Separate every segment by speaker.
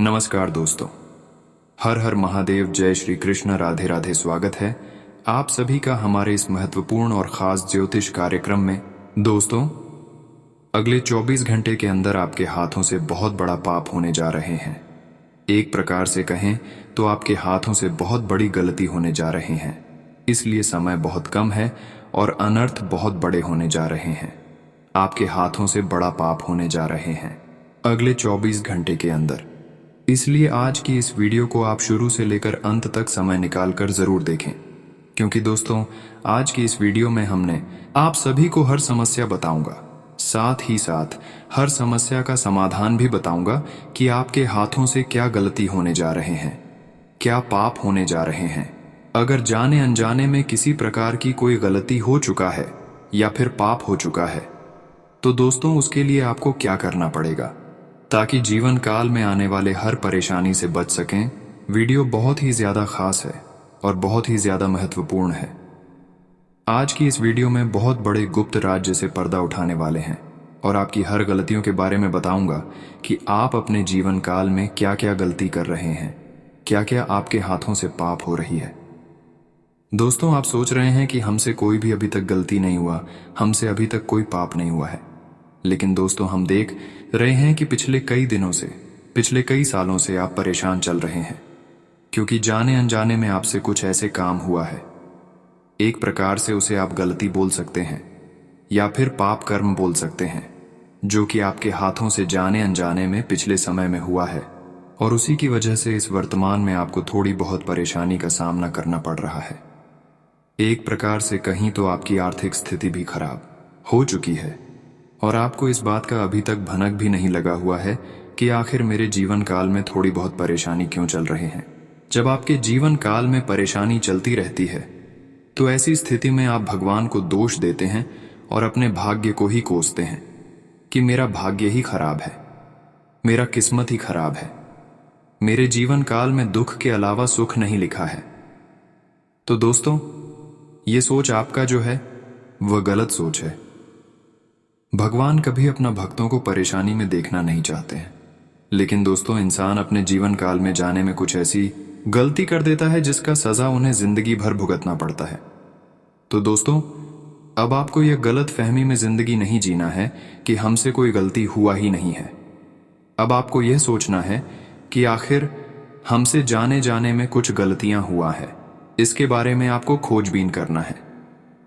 Speaker 1: नमस्कार दोस्तों, हर हर महादेव, जय श्री कृष्ण, राधे राधे। स्वागत है आप सभी का हमारे इस महत्वपूर्ण और खास ज्योतिष कार्यक्रम में। दोस्तों, अगले 24 घंटे के अंदर आपके हाथों से बहुत बड़ा पाप होने जा रहे हैं। एक प्रकार से कहें तो आपके हाथों से बहुत बड़ी गलती होने जा रहे हैं। इसलिए समय बहुत कम है और अनर्थ बहुत बड़े होने जा रहे हैं। आपके हाथों से बड़ा पाप होने जा रहे हैं अगले 24 घंटे के अंदर। इसलिए आज की इस वीडियो को आप शुरू से लेकर अंत तक समय निकालकर जरूर देखें, क्योंकि दोस्तों आज की इस वीडियो में हमने आप सभी को हर समस्या बताऊंगा, साथ ही साथ हर समस्या का समाधान भी बताऊंगा कि आपके हाथों से क्या गलती होने जा रहे हैं, क्या पाप होने जा रहे हैं। अगर जाने अनजाने में किसी प्रकार की कोई गलती हो चुका है या फिर पाप हो चुका है, तो दोस्तों उसके लिए आपको क्या करना पड़ेगा ताकि जीवन काल में आने वाले हर परेशानी से बच सकें। वीडियो बहुत ही ज्यादा खास है और बहुत ही ज्यादा महत्वपूर्ण है। आज की इस वीडियो में बहुत बड़े गुप्त राज्य से पर्दा उठाने वाले हैं और आपकी हर गलतियों के बारे में बताऊंगा कि आप अपने जीवन काल में क्या क्या गलती कर रहे हैं, क्या क्या आपके हाथों से पाप हो रही है। दोस्तों, आप सोच रहे हैं कि हमसे कोई भी अभी तक गलती नहीं हुआ, हमसे अभी तक कोई पाप नहीं हुआ है। लेकिन दोस्तों, हम देख रहे हैं कि पिछले कई दिनों से, पिछले कई सालों से आप परेशान चल रहे हैं, क्योंकि जाने अनजाने में आपसे कुछ ऐसे काम हुआ है। एक प्रकार से उसे आप गलती बोल सकते हैं या फिर पाप कर्म बोल सकते हैं, जो कि आपके हाथों से जाने अनजाने में पिछले समय में हुआ है और उसी की वजह से इस वर्तमान में आपको थोड़ी बहुत परेशानी का सामना करना पड़ रहा है। एक प्रकार से कहीं तो आपकी आर्थिक स्थिति भी खराब हो चुकी है और आपको इस बात का अभी तक भनक भी नहीं लगा हुआ है कि आखिर मेरे जीवन काल में थोड़ी बहुत परेशानी क्यों चल रहे हैं। जब आपके जीवन काल में परेशानी चलती रहती है तो ऐसी स्थिति में आप भगवान को दोष देते हैं और अपने भाग्य को ही कोसते हैं कि मेरा भाग्य ही खराब है, मेरा किस्मत ही खराब है, मेरे जीवन काल में दुख के अलावा सुख नहीं लिखा है। तो दोस्तों, ये सोच आपका जो है वह गलत सोच है। भगवान कभी अपना भक्तों को परेशानी में देखना नहीं चाहते हैं, लेकिन दोस्तों इंसान अपने जीवन काल में जाने में कुछ ऐसी गलती कर देता है जिसका सजा उन्हें जिंदगी भर भुगतना पड़ता है। तो दोस्तों, अब आपको यह गलत फहमी में जिंदगी नहीं जीना है कि हमसे कोई गलती हुआ ही नहीं है। अब आपको यह सोचना है कि आखिर हमसे जाने जाने में कुछ गलतियां हुआ है, इसके बारे में आपको खोजबीन करना है।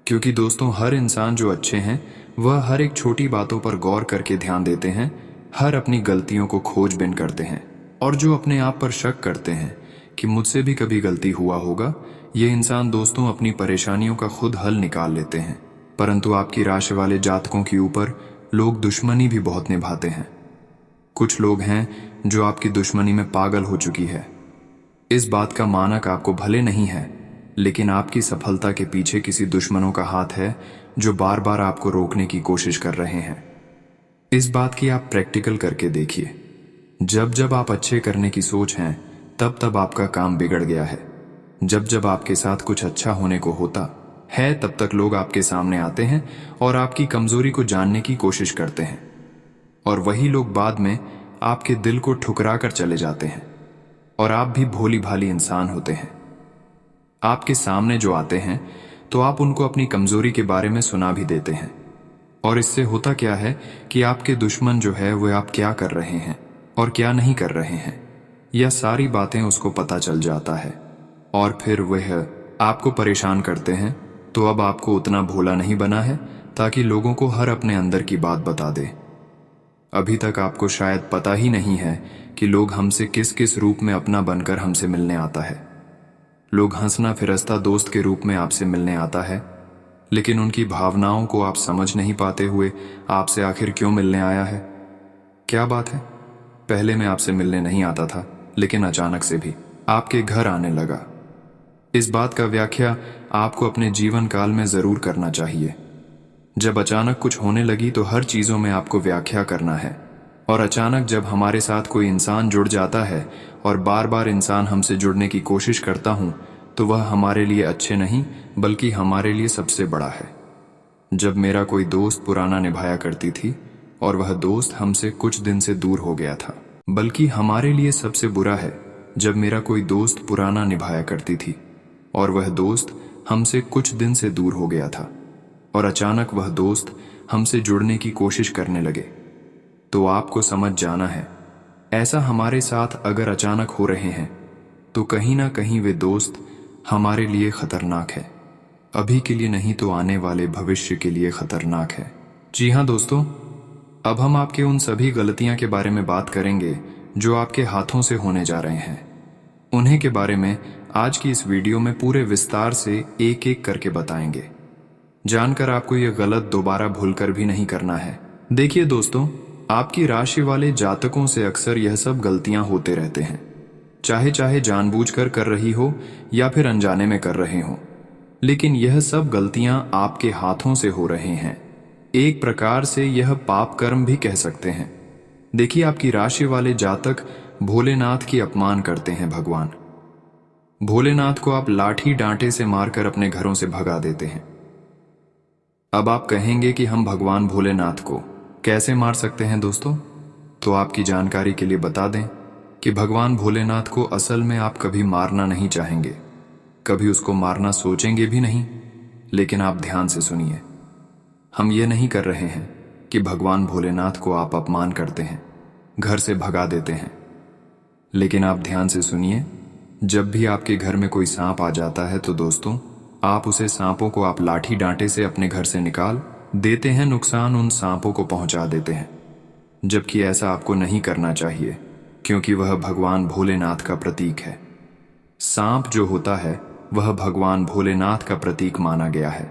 Speaker 1: क्योंकि दोस्तों हर इंसान जो अच्छे हैं वह हर एक छोटी बातों पर गौर करके ध्यान देते हैं, हर अपनी गलतियों को खोजबीन करते हैं। और जो अपने आप पर शक करते हैं कि मुझसे भी कभी गलती हुआ होगा, ये इंसान दोस्तों अपनी परेशानियों का खुद हल निकाल लेते हैं। परंतु आपकी राशि वाले जातकों के ऊपर लोग दुश्मनी भी बहुत निभाते हैं। कुछ लोग हैं जो आपकी दुश्मनी में पागल हो चुकी है। इस बात का मानक आपको भले नहीं है, लेकिन आपकी सफलता के पीछे किसी दुश्मनों का हाथ है जो बार बार आपको रोकने की कोशिश कर रहे हैं। इस बात की आप प्रैक्टिकल करके देखिए। जब जब आप अच्छे करने की सोच हैं, तब तब आपका काम बिगड़ गया है। जब जब आपके साथ कुछ अच्छा होने को होता है, तब तक लोग आपके सामने आते हैं और आपकी कमजोरी को जानने की कोशिश करते हैं, और वही लोग बाद में आपके दिल को ठुकरा कर चले जाते हैं। और आप भी भोली भाली इंसान होते हैं। आपके सामने जो आते हैं तो आप उनको अपनी कमजोरी के बारे में सुना भी देते हैं, और इससे होता क्या है कि आपके दुश्मन जो है वह आप क्या कर रहे हैं और क्या नहीं कर रहे हैं, यह सारी बातें उसको पता चल जाता है और फिर वह आपको परेशान करते हैं। तो अब आपको उतना भोला नहीं बना है ताकि लोगों को हर अपने अंदर की बात बता दे। अभी तक आपको शायद पता ही नहीं है कि लोग हमसे किस किस रूप में अपना बनकर हमसे मिलने आता है। लोग हंसना फिरस्ता दोस्त के रूप में आपसे मिलने आता है, लेकिन उनकी भावनाओं को आप समझ नहीं पाते हुए आपसे आखिर क्यों मिलने आया है। क्या बात है, पहले मैं आपसे मिलने नहीं आता था, लेकिन अचानक से भी आपके घर आने लगा। इस बात का व्याख्या आपको अपने जीवन काल में जरूर करना चाहिए। जब अचानक कुछ होने लगी तो हर चीजों में आपको व्याख्या करना है। और अचानक जब हमारे साथ कोई इंसान जुड़ जाता है और बार बार इंसान हमसे जुड़ने की कोशिश करता हूं, तो वह हमारे लिए अच्छे नहीं बल्कि हमारे लिए सबसे बड़ा है। जब मेरा कोई दोस्त पुराना निभाया करती थी और वह दोस्त हमसे कुछ दिन से दूर हो गया था, बल्कि हमारे लिए सबसे बुरा है जब मेरा कोई दोस्त पुराना निभाया करती थी और वह दोस्त हमसे कुछ दिन से दूर हो गया था और अचानक वह दोस्त हमसे जुड़ने की कोशिश करने लगे। तो आपको समझ जाना है, ऐसा हमारे साथ अगर अचानक हो रहे हैं तो कहीं ना कहीं वे दोस्त हमारे लिए खतरनाक है। अभी के लिए नहीं तो आने वाले भविष्य के लिए खतरनाक है। जी हाँ दोस्तों, अब हम आपके उन सभी गलतियां के बारे में बात करेंगे जो आपके हाथों से होने जा रहे हैं। उन्हीं के बारे में आज की इस वीडियो में पूरे विस्तार से एक एक करके बताएंगे। जानकर आपको यह गलत दोबारा भूलकर भी नहीं करना है। देखिए दोस्तों, आपकी राशि वाले जातकों से अक्सर यह सब गलतियां होते रहते हैं, चाहे जानबूझकर कर रही हो या फिर अनजाने में कर रहे हो, लेकिन यह सब गलतियां आपके हाथों से हो रहे हैं। एक प्रकार से यह पाप कर्म भी कह सकते हैं। देखिए, आपकी राशि वाले जातक भोलेनाथ की अपमान करते हैं। भगवान भोलेनाथ को आप लाठी डांटे से मारकर अपने घरों से भगा देते हैं। अब आप कहेंगे कि हम भगवान भोलेनाथ को कैसे मार सकते हैं दोस्तों? तो आपकी जानकारी के लिए बता दें कि भगवान भोलेनाथ को असल में आप कभी मारना नहीं चाहेंगे, कभी उसको मारना सोचेंगे भी नहीं। लेकिन आप ध्यान से सुनिए, हम ये नहीं कर रहे हैं कि भगवान भोलेनाथ को आप अपमान करते हैं, घर से भगा देते हैं। लेकिन आप ध्यान से सुनिए, जब भी आपके घर में कोई सांप आ जाता है तो दोस्तों, आप उसे सांपों को आप लाठी डांटे से अपने घर से निकाल देते हैं, नुकसान उन सांपों को पहुंचा देते हैं। जबकि ऐसा आपको नहीं करना चाहिए, क्योंकि वह भगवान भोलेनाथ का प्रतीक है। सांप जो होता है वह भगवान भोलेनाथ का प्रतीक माना गया है।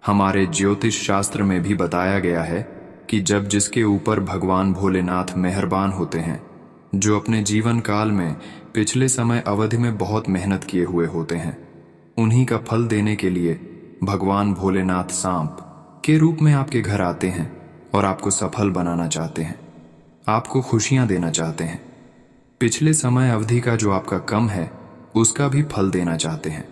Speaker 1: हमारे ज्योतिष शास्त्र में भी बताया गया है कि जब जिसके ऊपर भगवान भोलेनाथ मेहरबान होते हैं, जो अपने जीवन काल में पिछले समय अवधि में बहुत मेहनत किए हुए होते हैं, उन्हीं का फल देने के लिए भगवान भोलेनाथ सांप के रूप में आपके घर आते हैं और आपको सफल बनाना चाहते हैं, आपको खुशियां देना चाहते हैं। पिछले समय अवधि का जो आपका कम है उसका भी फल देना चाहते हैं।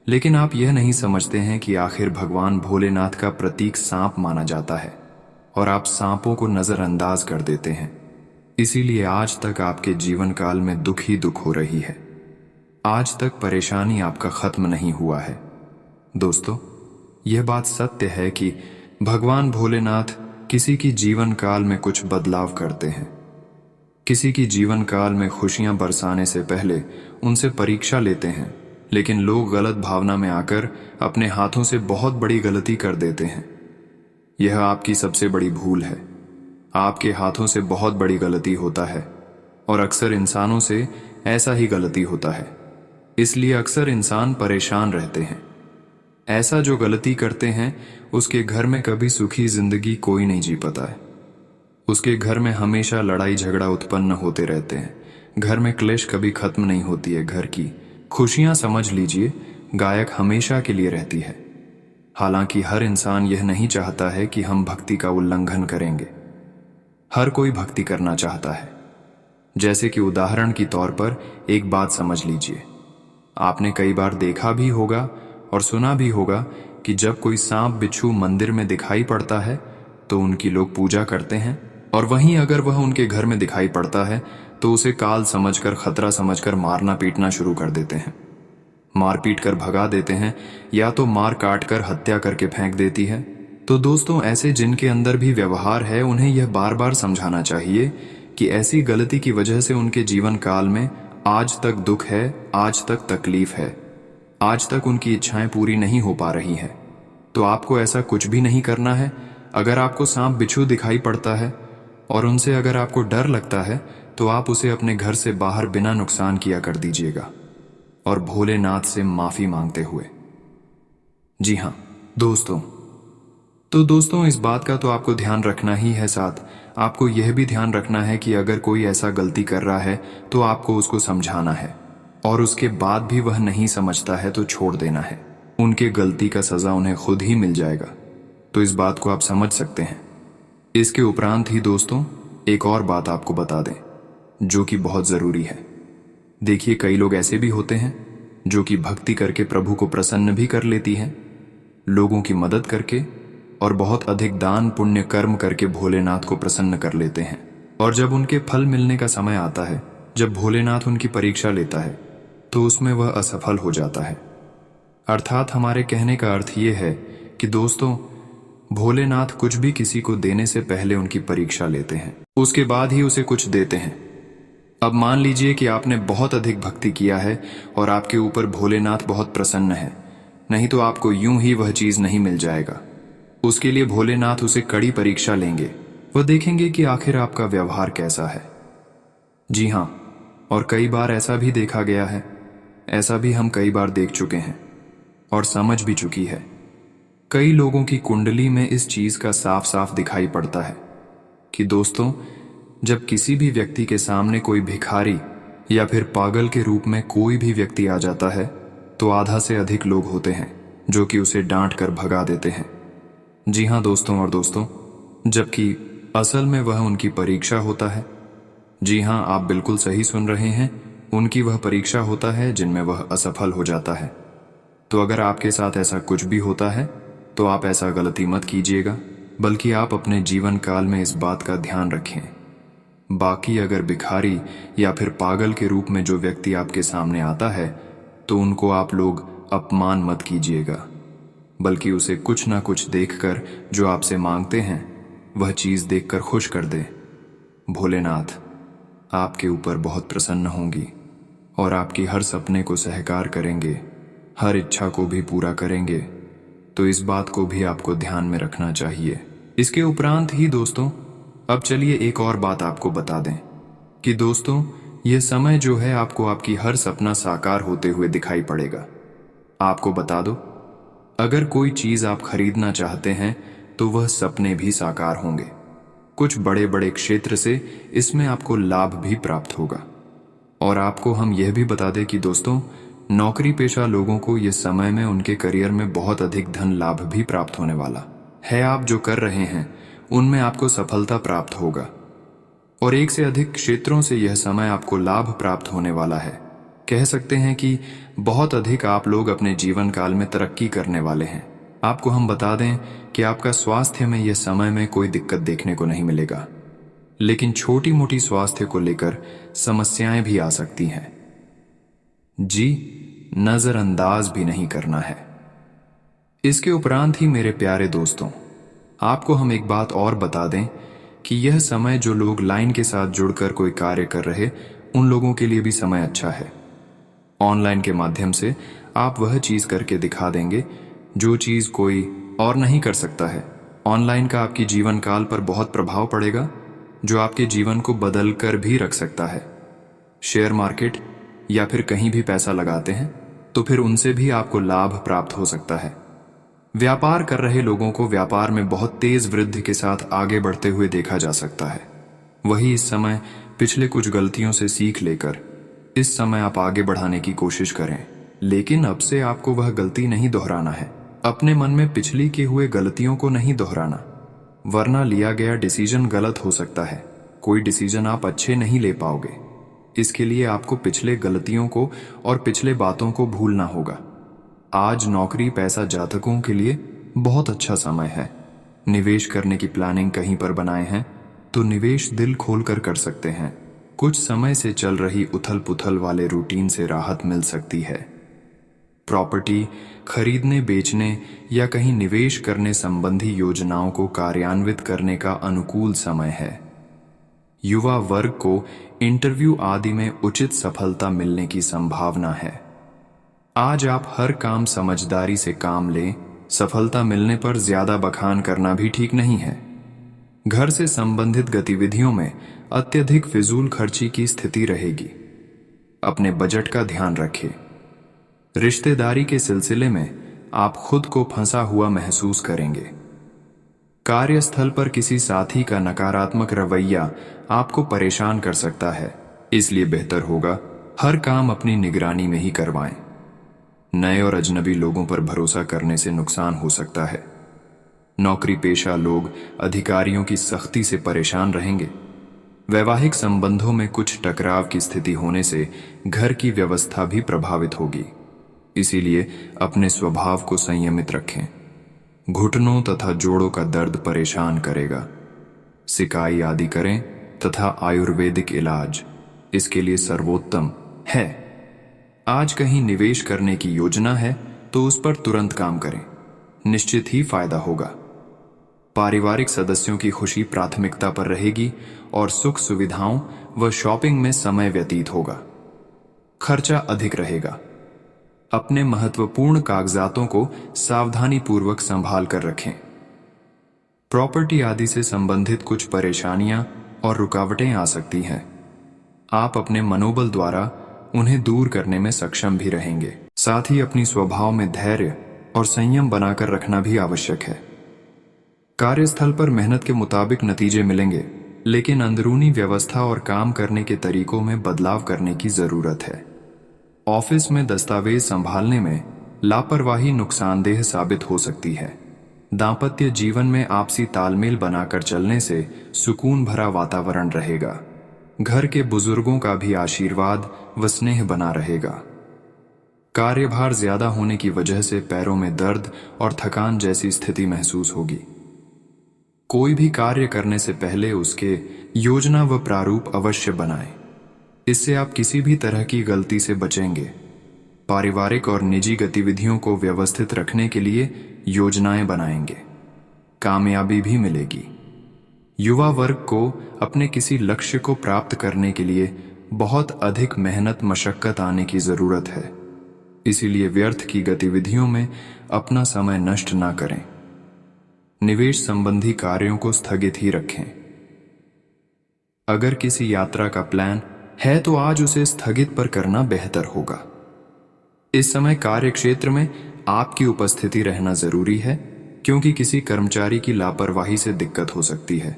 Speaker 1: लेकिन आप यह नहीं समझते हैं कि आखिर भगवान भोलेनाथ का प्रतीक सांप माना जाता है और आप सांपों को नजरअंदाज कर देते हैं। इसीलिए आज तक आपके जीवन काल में दुख ही दुख हो रही है। आज तक परेशानी आपका खत्म नहीं हुआ है। दोस्तों, यह बात सत्य है कि भगवान भोलेनाथ किसी की जीवन काल में कुछ बदलाव करते हैं। किसी की जीवन काल में खुशियां बरसाने से पहले उनसे परीक्षा लेते हैं, लेकिन लोग गलत भावना में आकर अपने हाथों से बहुत बड़ी गलती कर देते हैं। यह आपकी सबसे बड़ी भूल है। आपके हाथों से बहुत बड़ी गलती होता है और अक्सर इंसानों से ऐसा ही गलती होता है। इसलिए अक्सर इंसान परेशान रहते हैं। ऐसा जो गलती करते हैं उसके घर में कभी सुखी जिंदगी कोई नहीं जी पाता है। उसके घर में हमेशा लड़ाई झगड़ा उत्पन्न होते रहते हैं। घर में क्लेश कभी खत्म नहीं होती है। घर की खुशियां समझ लीजिए गायक हमेशा के लिए रहती है। हालांकि हर इंसान यह नहीं चाहता है कि हम भक्ति का उल्लंघन करेंगे। हर कोई भक्ति करना चाहता है। जैसे कि उदाहरण के तौर पर एक बात समझ लीजिए, आपने कई बार देखा भी होगा और सुना भी होगा कि जब कोई सांप बिच्छू मंदिर में दिखाई पड़ता है तो उनकी लोग पूजा करते हैं, और वहीं अगर वह उनके घर में दिखाई पड़ता है तो उसे काल समझकर, खतरा समझकर मारना पीटना शुरू कर देते हैं। मार पीट कर भगा देते हैं या तो मार काट कर हत्या करके फेंक देती है। तो दोस्तों, ऐसे जिनके अंदर भी व्यवहार है उन्हें यह बार बार समझाना चाहिए कि ऐसी गलती की वजह से उनके जीवन काल में आज तक दुख है, आज तक तकलीफ है, आज तक उनकी इच्छाएं पूरी नहीं हो पा रही हैं। तो आपको ऐसा कुछ भी नहीं करना है। अगर आपको सांप बिच्छू दिखाई पड़ता है और उनसे अगर आपको डर लगता है तो आप उसे अपने घर से बाहर बिना नुकसान किया कर दीजिएगा और भोलेनाथ से माफी मांगते हुए। जी हाँ दोस्तों, तो दोस्तों इस बात का तो आपको ध्यान रखना ही है। साथ आपको यह भी ध्यान रखना है कि अगर कोई ऐसा गलती कर रहा है तो आपको उसको समझाना है, और उसके बाद भी वह नहीं समझता है तो छोड़ देना है। उनके गलती का सजा उन्हें खुद ही मिल जाएगा। तो इस बात को आप समझ सकते हैं। इसके उपरांत ही दोस्तों एक और बात आपको बता दें जो कि बहुत जरूरी है। देखिए, कई लोग ऐसे भी होते हैं जो कि भक्ति करके प्रभु को प्रसन्न भी कर लेती हैं, लोगों की मदद करके और बहुत अधिक दान पुण्य कर्म करके भोलेनाथ को प्रसन्न कर लेते हैं। और जब उनके फल मिलने का समय आता है, जब भोलेनाथ उनकी परीक्षा लेता है, तो उसमें वह असफल हो जाता है। अर्थात हमारे कहने का अर्थ ये है कि दोस्तों, भोलेनाथ कुछ भी किसी को देने से पहले उनकी परीक्षा लेते हैं, उसके बाद ही उसे कुछ देते हैं। अब मान लीजिए कि आपने बहुत अधिक भक्ति किया है और आपके ऊपर भोलेनाथ बहुत प्रसन्न है, नहीं तो आपको यूं ही वह चीज नहीं मिल जाएगा। उसके लिए भोलेनाथ उसे कड़ी परीक्षा लेंगे। वह देखेंगे कि आखिर आपका व्यवहार कैसा है। जी हां, और कई बार ऐसा भी देखा गया है, ऐसा भी हम कई बार देख चुके हैं और समझ भी चुकी है। कई लोगों की कुंडली में इस चीज का साफ साफ दिखाई पड़ता है कि दोस्तों, जब किसी भी व्यक्ति के सामने कोई भिखारी या फिर पागल के रूप में कोई भी व्यक्ति आ जाता है, तो आधा से अधिक लोग होते हैं जो कि उसे डांट कर भगा देते हैं। जी हां दोस्तों और दोस्तों, जबकि असल में वह उनकी परीक्षा होता है। जी हां, आप बिल्कुल सही सुन रहे हैं, उनकी वह परीक्षा होता है जिनमें वह असफल हो जाता है। तो अगर आपके साथ ऐसा कुछ भी होता है तो आप ऐसा गलती मत कीजिएगा, बल्कि आप अपने जीवन काल में इस बात का ध्यान रखें। बाकी अगर भिखारी या फिर पागल के रूप में जो व्यक्ति आपके सामने आता है, तो उनको आप लोग अपमान मत कीजिएगा, बल्कि उसे कुछ ना कुछ देखकर जो आपसे मांगते हैं वह चीज देखकर खुश कर दे। भोलेनाथ आपके ऊपर बहुत प्रसन्न होंगी और आपकी हर सपने को साकार करेंगे, हर इच्छा को भी पूरा करेंगे। तो इस बात को भी आपको ध्यान में रखना चाहिए। इसके उपरांत ही दोस्तों, अब चलिए एक और बात आपको बता दें कि दोस्तों, यह समय जो है आपको आपकी हर सपना साकार होते हुए दिखाई पड़ेगा। आपको बता दो, अगर कोई चीज आप खरीदना चाहते हैं तो वह सपने भी साकार होंगे। कुछ बड़े बड़े क्षेत्र से इसमें आपको लाभ भी प्राप्त होगा। और आपको हम यह भी बता दें कि दोस्तों, नौकरी पेशा लोगों को यह समय में उनके करियर में बहुत अधिक धन लाभ भी प्राप्त होने वाला है। आप जो कर रहे हैं उनमें आपको सफलता प्राप्त होगा और एक से अधिक क्षेत्रों से यह समय आपको लाभ प्राप्त होने वाला है। कह सकते हैं कि बहुत अधिक आप लोग अपने जीवन काल में तरक्की करने वाले हैं। आपको हम बता दें कि आपका स्वास्थ्य में यह समय में कोई दिक्कत देखने को नहीं मिलेगा, लेकिन छोटी मोटी स्वास्थ्य को लेकर समस्याएं भी आ सकती हैं। जी, नजरअंदाज भी नहीं करना है। इसके उपरांत ही मेरे प्यारे दोस्तों, आपको हम एक बात और बता दें कि यह समय जो लोग लाइन के साथ जुड़कर कोई कार्य कर रहे, उन लोगों के लिए भी समय अच्छा है। ऑनलाइन के माध्यम से आप वह चीज करके दिखा देंगे जो चीज कोई और नहीं कर सकता है। ऑनलाइन का आपकी जीवन काल पर बहुत प्रभाव पड़ेगा, जो आपके जीवन को बदल कर भी रख सकता है। शेयर मार्केट या फिर कहीं भी पैसा लगाते हैं तो फिर उनसे भी आपको लाभ प्राप्त हो सकता है। व्यापार कर रहे लोगों को व्यापार में बहुत तेज वृद्धि के साथ आगे बढ़ते हुए देखा जा सकता है। वही इस समय पिछले कुछ गलतियों से सीख लेकर इस समय आप आगे बढ़ाने की कोशिश करें, लेकिन अब से आपको वह गलती नहीं दोहराना है। अपने मन में पिछली के हुए गलतियों को नहीं दोहराना, वरना लिया गया डिसीजन गलत हो सकता है। कोई डिसीजन आप अच्छे नहीं ले पाओगे। इसके लिए आपको पिछले गलतियों को और पिछले बातों को भूलना होगा। आज नौकरी पैसा जातकों के लिए बहुत अच्छा समय है। निवेश करने की प्लानिंग कहीं पर बनाए हैं तो निवेश दिल खोलकर कर सकते हैं। कुछ समय से चल रही उथल पुथल वाले रूटीन से राहत मिल सकती है। प्रॉपर्टी खरीदने बेचने या कहीं निवेश करने संबंधी योजनाओं को कार्यान्वित करने का अनुकूल समय है। युवा वर्ग को इंटरव्यू आदि में उचित सफलता मिलने की संभावना है। आज आप हर काम समझदारी से काम लें। सफलता मिलने पर ज्यादा बखान करना भी ठीक नहीं है। घर से संबंधित गतिविधियों में अत्यधिक फिजूल खर्ची की स्थिति रहेगी। अपने बजट का ध्यान रखें। रिश्तेदारी के सिलसिले में आप खुद को फंसा हुआ महसूस करेंगे। कार्यस्थल पर किसी साथी का नकारात्मक रवैया आपको परेशान कर सकता है, इसलिए बेहतर होगा हर काम अपनी निगरानी में ही करवाएं। नए और अजनबी लोगों पर भरोसा करने से नुकसान हो सकता है। नौकरी पेशा लोग अधिकारियों की सख्ती से परेशान रहेंगे। वैवाहिक संबंधों में कुछ टकराव की स्थिति होने से घर की व्यवस्था भी प्रभावित होगी, इसीलिए अपने स्वभाव को संयमित रखें। घुटनों तथा जोड़ों का दर्द परेशान करेगा। सिकाई आदि करें तथा आयुर्वेदिक इलाज इसके लिए सर्वोत्तम है। आज कहीं निवेश करने की योजना है तो उस पर तुरंत काम करें, निश्चित ही फायदा होगा। पारिवारिक सदस्यों की खुशी प्राथमिकता पर रहेगी और सुख सुविधाओं व शॉपिंग में समय व्यतीत होगा। खर्चा अधिक रहेगा। अपने महत्वपूर्ण कागजातों को सावधानीपूर्वक संभाल कर रखें। प्रॉपर्टी आदि से संबंधित कुछ परेशानियां और रुकावटें आ सकती हैं। आप अपने मनोबल द्वारा उन्हें दूर करने में सक्षम भी रहेंगे। साथ ही अपनी स्वभाव में धैर्य और संयम बनाकर रखना भी आवश्यक है। कार्यस्थल पर मेहनत के मुताबिक नतीजे मिलेंगे, लेकिन अंदरूनी व्यवस्था और काम करने के तरीकों में बदलाव करने की जरूरत है। ऑफिस में दस्तावेज संभालने में लापरवाही नुकसानदेह साबित हो सकती है। दांपत्य जीवन में आपसी तालमेल बनाकर चलने से सुकून भरा वातावरण रहेगा। घर के बुजुर्गों का भी आशीर्वाद व स्नेह बना रहेगा। कार्यभार ज्यादा होने की वजह से पैरों में दर्द और थकान जैसी स्थिति महसूस होगी। कोई भी कार्य करने से पहले उसके योजना व प्रारूप अवश्य बनाएं। इससे आप किसी भी तरह की गलती से बचेंगे। पारिवारिक और निजी गतिविधियों को व्यवस्थित रखने के लिए योजनाएं बनाएंगे। कामयाबी भी मिलेगी। युवा वर्ग को अपने किसी लक्ष्य को प्राप्त करने के लिए बहुत अधिक मेहनत मशक्कत आने की जरूरत है। इसीलिए व्यर्थ की गतिविधियों में अपना समय नष्ट ना करें। निवेश संबंधी कार्यों को स्थगित ही रखें। अगर किसी यात्रा का प्लान है तो आज उसे स्थगित पर करना बेहतर होगा। इस समय कार्यक्षेत्र में आपकी उपस्थिति रहना जरूरी है, क्योंकि किसी कर्मचारी की लापरवाही से दिक्कत हो सकती है।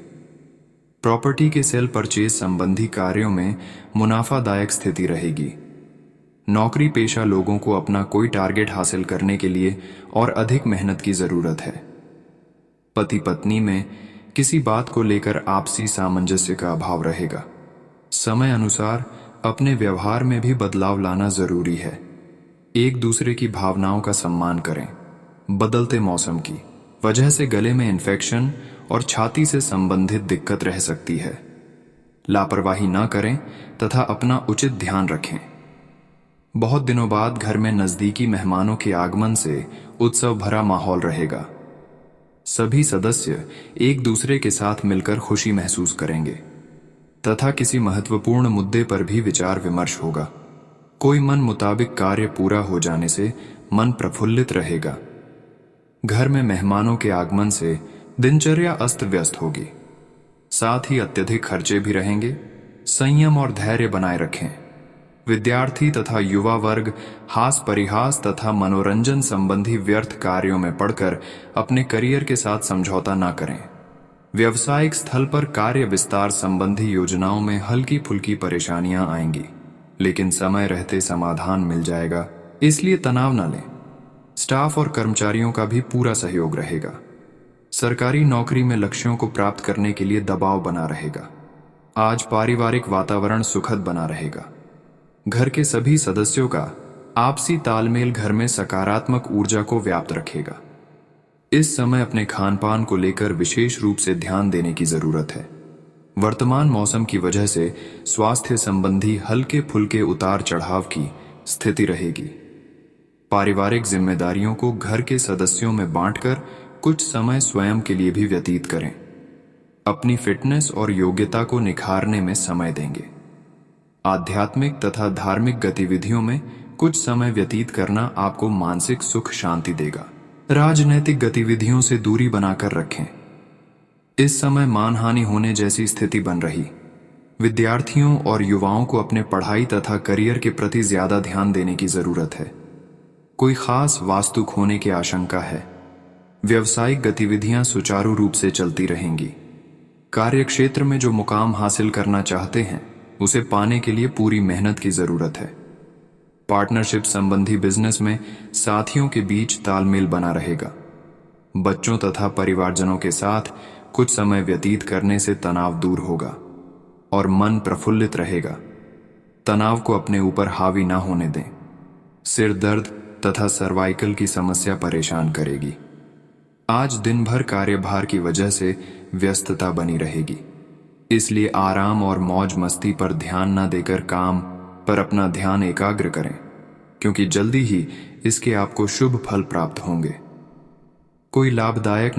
Speaker 1: प्रॉपर्टी के सेल परचेज संबंधी कार्यों में मुनाफादायक स्थिति रहेगी। नौकरी पेशा लोगों को अपना कोई टारगेट हासिल करने के लिए और अधिक मेहनत की जरूरत है। पति पत्नी में किसी बात को लेकर आपसी सामंजस्य का अभाव रहेगा। समय अनुसार अपने व्यवहार में भी बदलाव लाना जरूरी है। एक दूसरे की भावनाओं का सम्मान करें। बदलते मौसम की वजह से गले में इन्फेक्शन और छाती से संबंधित दिक्कत रह सकती है। लापरवाही ना करें तथा अपना उचित ध्यान रखें। बहुत दिनों बाद घर में नजदीकी मेहमानों के आगमन से उत्सव भरा माहौल रहेगा। सभी सदस्य एक दूसरे के साथ मिलकर खुशी महसूस करेंगे तथा किसी महत्वपूर्ण मुद्दे पर भी विचार विमर्श होगा। कोई मन मुताबिक कार्य पूरा हो जाने से मन प्रफुल्लित रहेगा। घर में मेहमानों के आगमन से दिनचर्या अस्त व्यस्त होगी। साथ ही अत्यधिक खर्चे भी रहेंगे। संयम और धैर्य बनाए रखें। विद्यार्थी तथा युवा वर्ग हास परिहास तथा मनोरंजन संबंधी व्यर्थ कार्यों में पड़कर अपने करियर के साथ समझौता ना करें। व्यवसायिक स्थल पर कार्य विस्तार संबंधी योजनाओं में हल्की फुल्की परेशानियां आएंगी, लेकिन समय रहते समाधान मिल जाएगा, इसलिए तनाव न लें। स्टाफ और कर्मचारियों का भी पूरा सहयोग रहेगा। सरकारी नौकरी में लक्ष्यों को प्राप्त करने के लिए दबाव बना रहेगा। आज पारिवारिक वातावरण सुखद बना रहेगा। घर के सभी सदस्यों का आपसी तालमेल घर में सकारात्मक ऊर्जा को व्याप्त रखेगा। इस समय अपने खान पान को लेकर विशेष रूप से ध्यान देने की जरूरत है। वर्तमान मौसम की वजह से स्वास्थ्य संबंधी हल्के फुल्के उतार चढ़ाव की स्थिति रहेगी। पारिवारिक जिम्मेदारियों को घर के सदस्यों में बांटकर कुछ समय स्वयं के लिए भी व्यतीत करें। अपनी फिटनेस और योग्यता को निखारने में समय देंगे। आध्यात्मिक तथा धार्मिक गतिविधियों में कुछ समय व्यतीत करना आपको मानसिक सुख शांति देगा। राजनैतिक गतिविधियों से दूरी बनाकर रखें। इस समय मानहानि होने जैसी स्थिति बन रही। विद्यार्थियों और युवाओं को अपने पढ़ाई तथा करियर के प्रति ज्यादा ध्यान देने की जरूरत है। कोई खास वास्तु खोने की आशंका है। व्यवसायिक गतिविधियां सुचारू रूप से चलती रहेंगी। कार्यक्षेत्र में जो मुकाम हासिल करना चाहते हैं उसे पाने के लिए पूरी मेहनत की जरूरत है। पार्टनरशिप संबंधी बिजनेस में साथियों के बीच तालमेल बना रहेगा। बच्चों तथा परिवारजनों के साथ कुछ समय व्यतीत करने से तनाव दूर होगा और मन प्रफुल्लित रहेगा। तनाव को अपने ऊपर हावी ना होने दें। सिर दर्द तथा सर्वाइकल की समस्या परेशान करेगी। आज दिन भर कार्यभार की वजह से व्यस्तता बनी रहेगी, इसलिए आराम और मौज मस्ती पर ध्यान न देकर काम पर अपना ध्यान एकाग्र करें, क्योंकि जल्दी ही इसके आपको शुभ फल प्राप्त होंगे। कोई लाभदायक